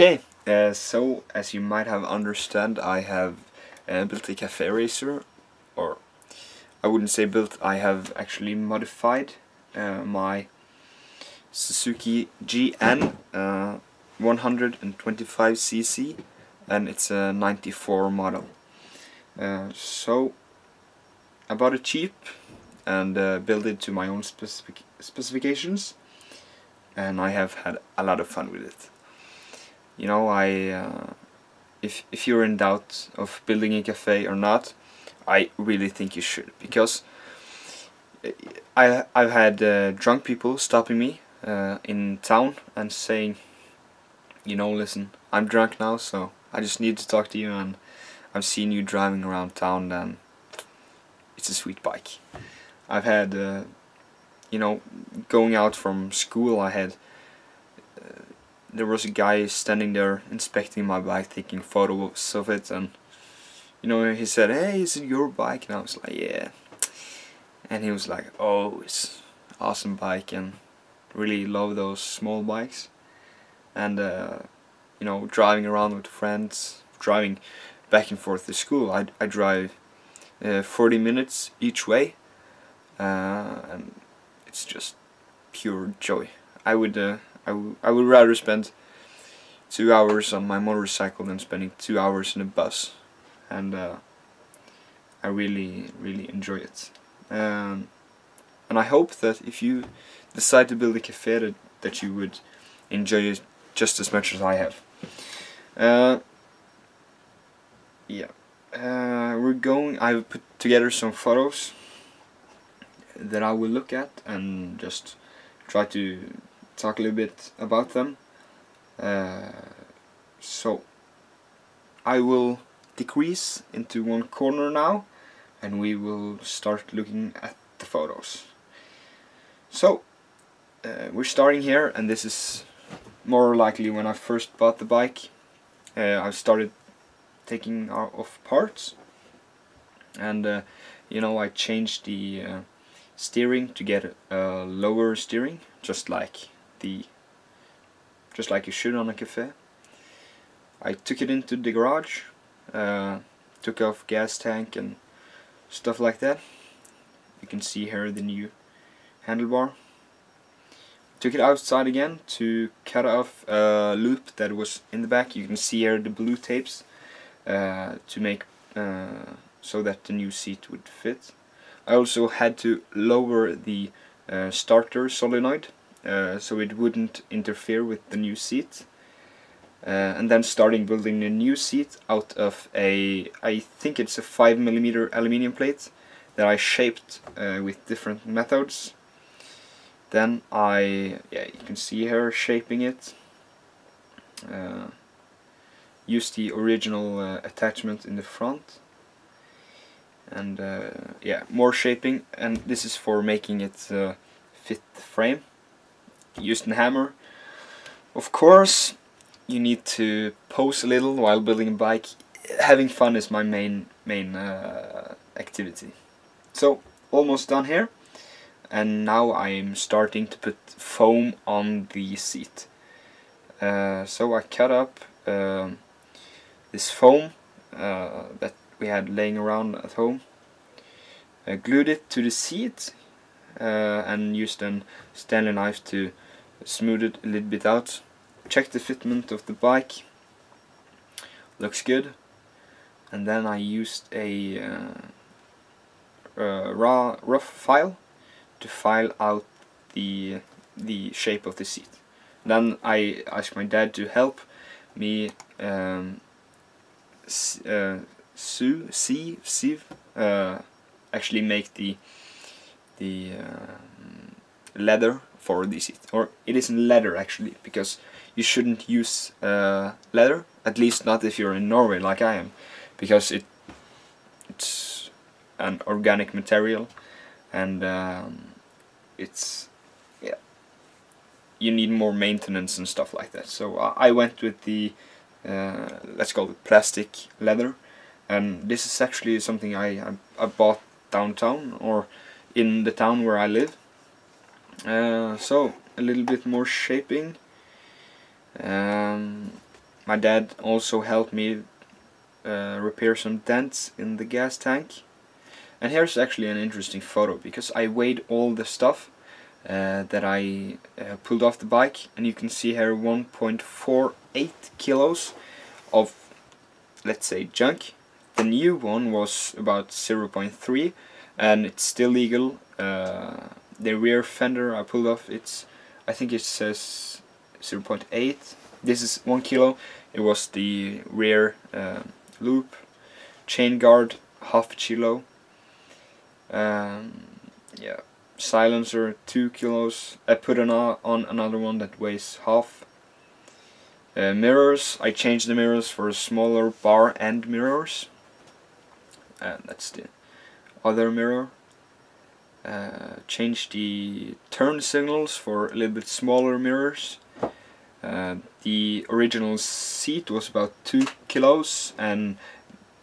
Okay, so as you might have understood, I have built a cafe racer, or I wouldn't say built, I have actually modified my Suzuki GN 125cc, and it's a 94 model. So I bought it cheap and built it to my own specifications, and I have had a lot of fun with it. You know, if you're in doubt of building a cafe or not, I really think you should, because I've had drunk people stopping me in town and saying, you know, listen, I'm drunk now, so I just need to talk to you, and I've seen you driving around town, and it's a sweet bike. I've had, you know, going out from school, there was a guy standing there inspecting my bike, taking photos of it, and you know, he said, "Hey, is it your bike?" And I was like, "Yeah." And he was like, "Oh, it's an awesome bike, and really love those small bikes." And you know, driving around with friends, driving back and forth to school, I drive 40 minutes each way, and it's just pure joy. I would rather spend 2 hours on my motorcycle than spending 2 hours in a bus, and I really enjoy it. And I hope that if you decide to build a cafe, that you would enjoy it just as much as I have. Yeah, I've put together some photos that I will look at and just try to talk a little bit about them. So I will decrease into one corner now, and we will start looking at the photos. So we're starting here, and this is more likely when I first bought the bike. I started taking off parts, and you know, I changed the steering to get a lower steering, just like you should on a cafe. I took it into the garage, took off gas tank and stuff like that. You can see here the new handlebar. Took it outside again to cut off a loop that was in the back. You can see here the blue tapes to make so that the new seat would fit. I also had to lower the starter solenoid so it wouldn't interfere with the new seat. And then starting building the new seat out of I think it's a 5mm aluminium plate that I shaped with different methods. Then you can see here shaping it. Use the original attachment in the front, and yeah, more shaping, and this is for making it fit the frame. Used a hammer. Of course, you need to pose a little while building a bike. Having fun is my main activity. So almost done here, and now I'm starting to put foam on the seat. So I cut up this foam that we had laying around at home, glued it to the seat, and used a Stanley knife to smooth it a little bit out. Check the fitment of the bike, looks good, and then I used a rough file to file out the shape of the seat. Then I asked my dad to help me actually make the leather for the seat. Or it isn't leather actually, because you shouldn't use leather, at least not if you're in Norway like I am, because it's an organic material, and you need more maintenance and stuff like that. So I went with the let's call it plastic leather, and this is actually something I bought downtown, or in the town where I live. So a little bit more shaping, my dad also helped me repair some dents in the gas tank. And here's actually an interesting photo, because I weighed all the stuff that I pulled off the bike, and you can see here 1.48 kilos of, let's say, junk. The new one was about 0.3, and it's still legal. The rear fender I pulled off, I think it says 0.8. This is 1 kilo. It was the rear loop, chain guard, half kilo. Yeah, silencer 2 kilos. I put on another one that weighs half. Mirrors, I changed the mirrors for smaller bar end mirrors. And that's the other mirror. Changed the turn signals for a little bit smaller mirrors. The original seat was about 2 kilos, and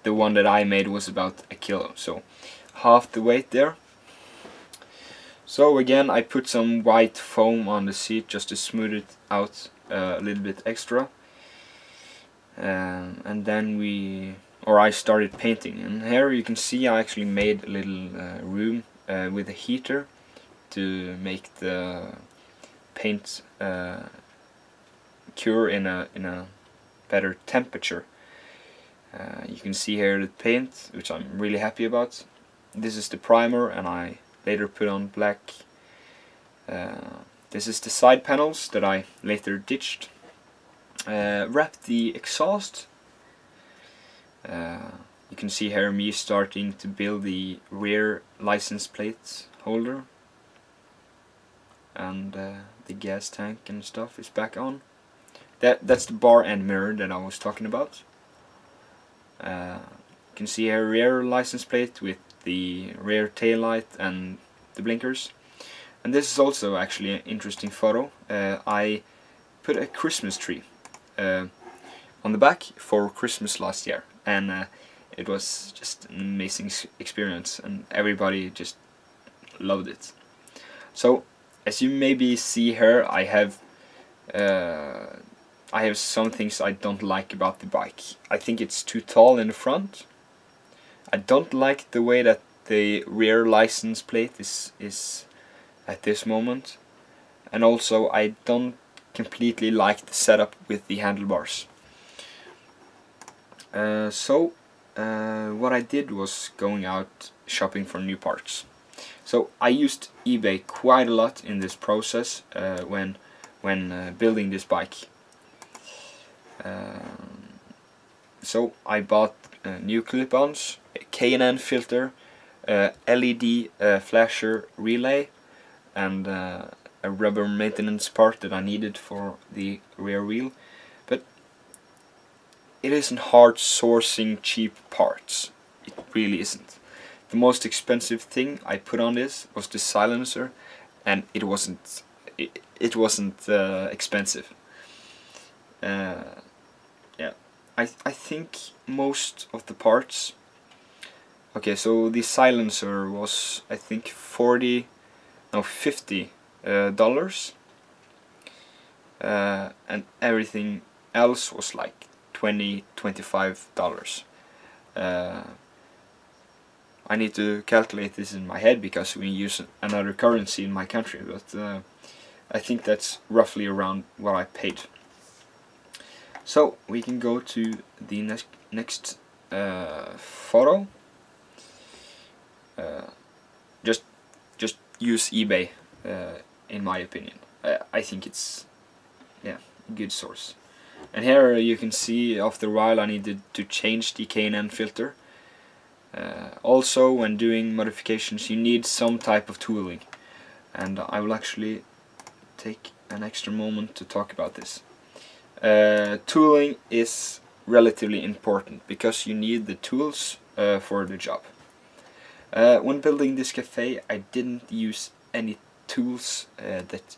the one that I made was about 1 kilo, so half the weight there. So again, I put some white foam on the seat just to smooth it out a little bit extra. And then I started painting, and here you can see I actually made a little room with a heater to make the paint cure in a better temperature. You can see here the paint, which I'm really happy about. This is the primer, and I later put on black. This is the side panels that I later ditched. Wrapped the exhaust. You can see here me starting to build the rear license plate holder, and the gas tank and stuff is back on. That's the bar end mirror that I was talking about. You can see here rear license plate with the rear tail light and the blinkers. And this is also actually an interesting photo. I put a Christmas tree on the back for Christmas last year, and it was just an amazing experience, and everybody just loved it. So as you maybe see here, I have some things I don't like about the bike. I think it's too tall in the front. I don't like the way that the rear license plate is at this moment, and also I don't completely like the setup with the handlebars. What I did was going out shopping for new parts. So I used eBay quite a lot in this process when building this bike. So I bought new clip-ons, a K&N filter, LED flasher relay, and a rubber maintenance part that I needed for the rear wheel. But it isn't hard sourcing cheap parts. It really isn't. The most expensive thing I put on this was the silencer, and it wasn't expensive. Yeah, I think most of the parts. Okay, so the silencer was, I think, $50, and everything else was like $25. I need to calculate this in my head because we use another currency in my country, but I think that's roughly around what I paid. So we can go to the next photo. Just use eBay, in my opinion. I think it's a good source. And here you can see after a while I needed to change the K&N filter. Also, when doing modifications you need some type of tooling, and I will actually take an extra moment to talk about this. Tooling is relatively important because you need the tools for the job. When building this cafe I didn't use any tools that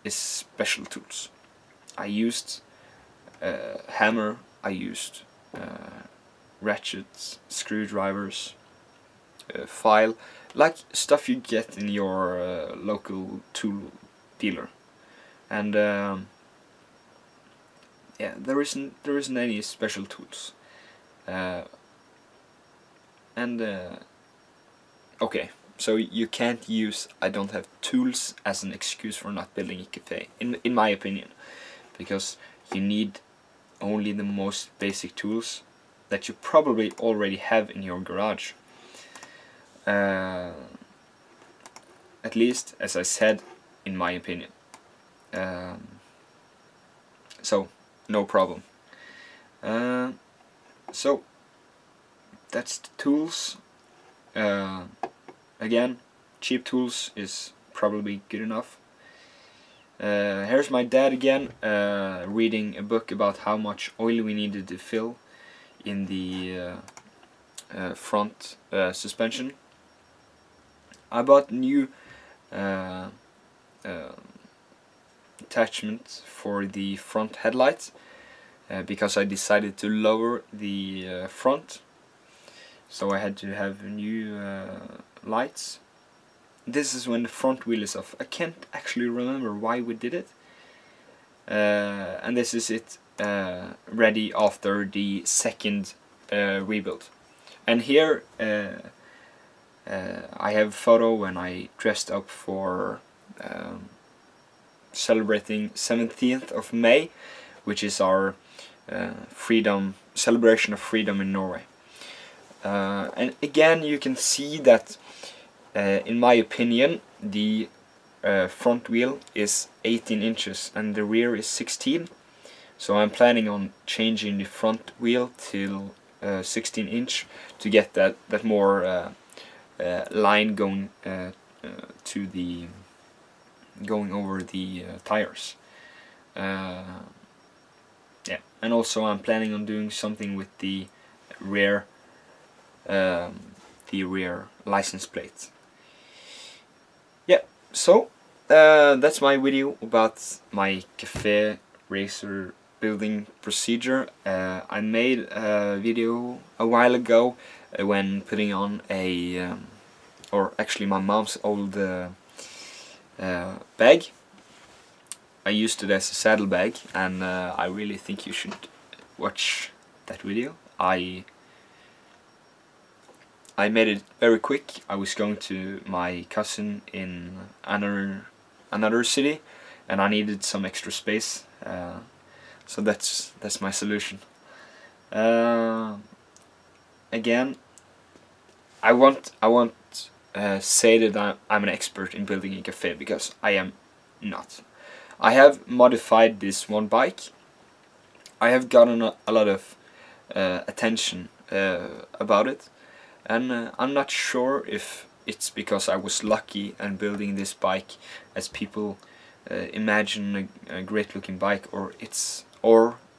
is special tools. I used hammer, I used ratchets, screwdrivers, file, like stuff you get in your local tool dealer. And yeah, there isn't any special tools. Okay, so you can't use "I don't have tools" as an excuse for not building a cafe, in my opinion, because you need only the most basic tools that you probably already have in your garage. At least, as I said, in my opinion. So, no problem. So, that's the tools. Again, cheap tools is probably good enough. Here's my dad again, reading a book about how much oil we needed to fill in the front suspension. I bought new attachment for the front headlights because I decided to lower the front, so I had to have new lights. This is when the front wheel is off. I can't actually remember why we did it. And this is it ready after the second rebuild. And here I have a photo when I dressed up for celebrating 17th of May, which is our celebration of freedom in Norway. And again, you can see that in my opinion the front wheel is 18 inches and the rear is 16, so I'm planning on changing the front wheel till 16 inch to get that more line going to the going over the tires. Yeah, and also I'm planning on doing something with the rear license plate. Yeah, so that's my video about my cafe RACER building procedure. I made a video a while ago when putting on a or actually my mom's old bag. I used it as a saddle bag, and I really think you should watch that video. I made it very quick. I was going to my cousin in another city, and I needed some extra space, so that's my solution. Again, I won't say that I'm an expert in building a cafe, because I am not. I have modified this one bike. I have gotten a lot of attention about it. And I'm not sure if it's because I was lucky and building this bike as people imagine a great looking bike, or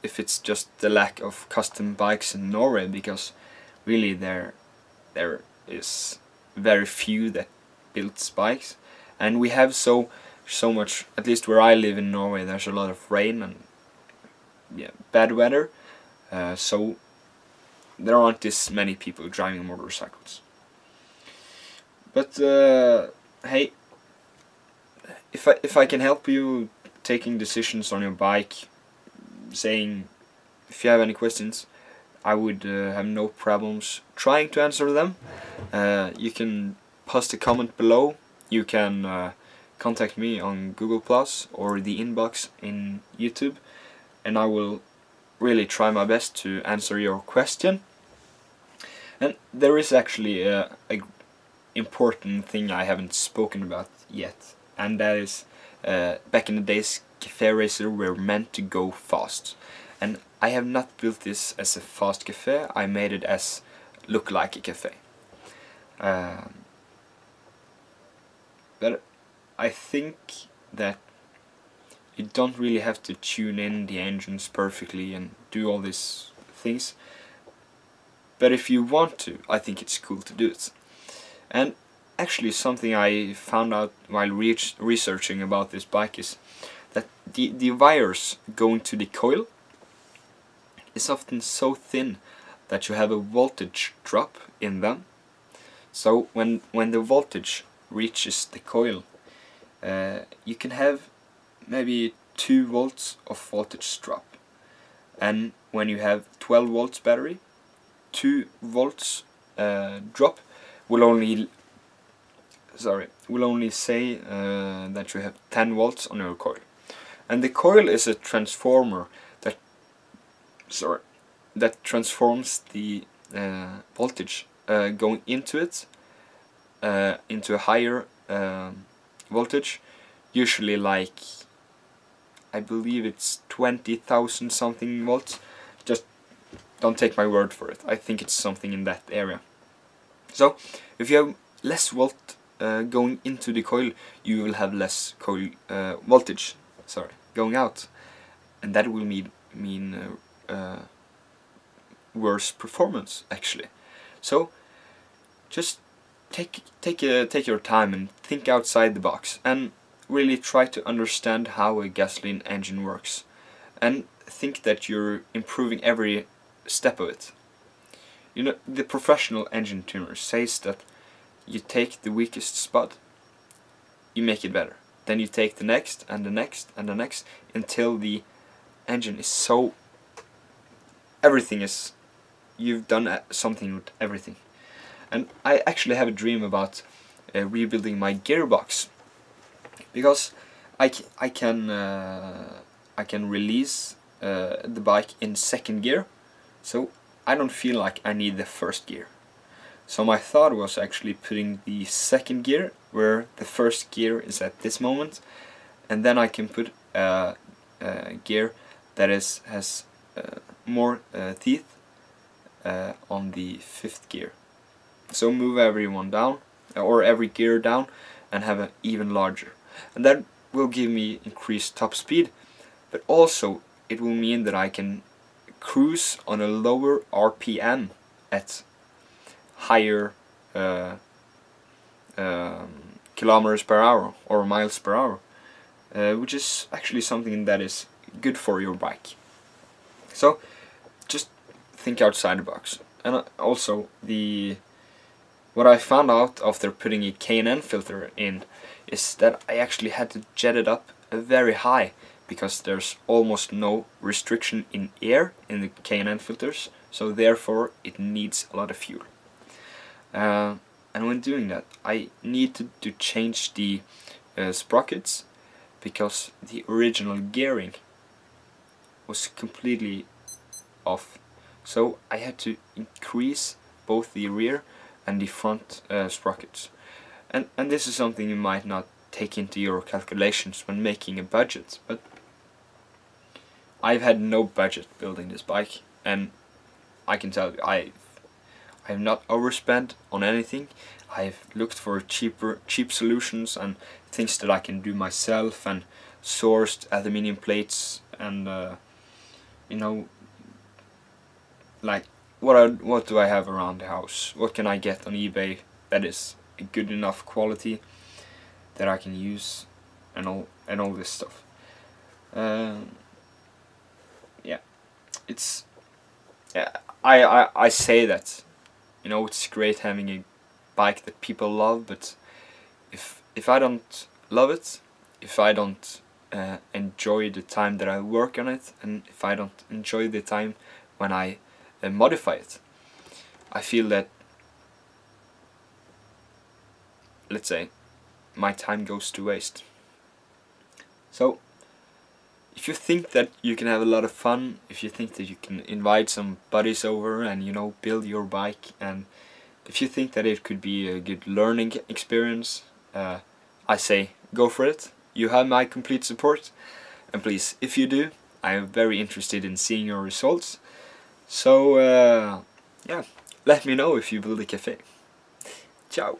if it's just the lack of custom bikes in Norway, because really there is very few that builds bikes, and we have so much, at least where I live in Norway, there's a lot of rain and bad weather, so there aren't this many people driving motorcycles. But hey, if I can help you taking decisions on your bike, saying if you have any questions, I would have no problems trying to answer them. You can post a comment below. You can contact me on Google Plus or the inbox in YouTube, and I will really try my best to answer your question. And there is actually a important thing I haven't spoken about yet, and that is back in the days cafe RACER were meant to go fast, and I have not built this as a fast cafe. I made it as look like a cafe. But I think that you don't really have to tune in the engines perfectly and do all these things. But if you want to, I think it's cool to do it. And actually something I found out while researching about this bike is that the wires going to the coil is often so thin that you have a voltage drop in them. So when the voltage reaches the coil, you can have maybe 2 volts of voltage drop. and when you have 12 volts battery, 2 volts drop will only say that you have 10 volts on your coil. And the coil is a transformer that transforms the voltage going into it into a higher voltage, usually like, I believe it's 20,000 something volts. Just don't take my word for it. I think it's something in that area. So if you have less volt going into the coil, you will have less coil voltage going out, and that will mean worse performance actually. So just take your time and think outside the box, and really try to understand how a gasoline engine works, and think that you're improving every step of it. You know, the professional engine tuner says that you take the weakest spot, you make it better. Then you take the next and the next and the next until the engine is so... you've done something with everything. And I actually have a dream about rebuilding my gearbox, because I can release the bike in second gear, so I don't feel like I need the first gear. So my thought was actually putting the second gear where the first gear is at this moment, and then I can put a gear that has more teeth on the fifth gear. So move everyone down, or every gear down, and have an even larger. And that will give me increased top speed, but also it will mean that I can cruise on a lower RPM at higher kilometers per hour or miles per hour, which is actually something that is good for your bike. So just think outside the box. And also what I found out after putting a K&N filter in is that I actually had to jet it up very high, because there's almost no restriction in air in the K&N filters, so therefore it needs a lot of fuel. And when doing that, I needed to change the sprockets, because the original gearing was completely off. So I had to increase both the rear and the front sprockets. And this is something you might not take into your calculations when making a budget, but I've had no budget building this bike, and I can tell you I have not overspent on anything. I've looked for cheap solutions and things that I can do myself, and sourced aluminium plates, and you know, like what do I have around the house? What can I get on eBay that is a good enough quality that I can use, and all this stuff. Yeah, it's I say that, you know, it's great having a bike that people love, but if I don't love it, if I don't enjoy the time that I work on it, and if I don't enjoy the time when I modify it, I feel that, let's say, my time goes to waste. So if you think that you can have a lot of fun, if you think that you can invite some buddies over and, you know, build your bike, and if you think that it could be a good learning experience, I say go for it. You have my complete support, and please, if you do, I am very interested in seeing your results. So yeah, let me know if you build a cafe. Ciao.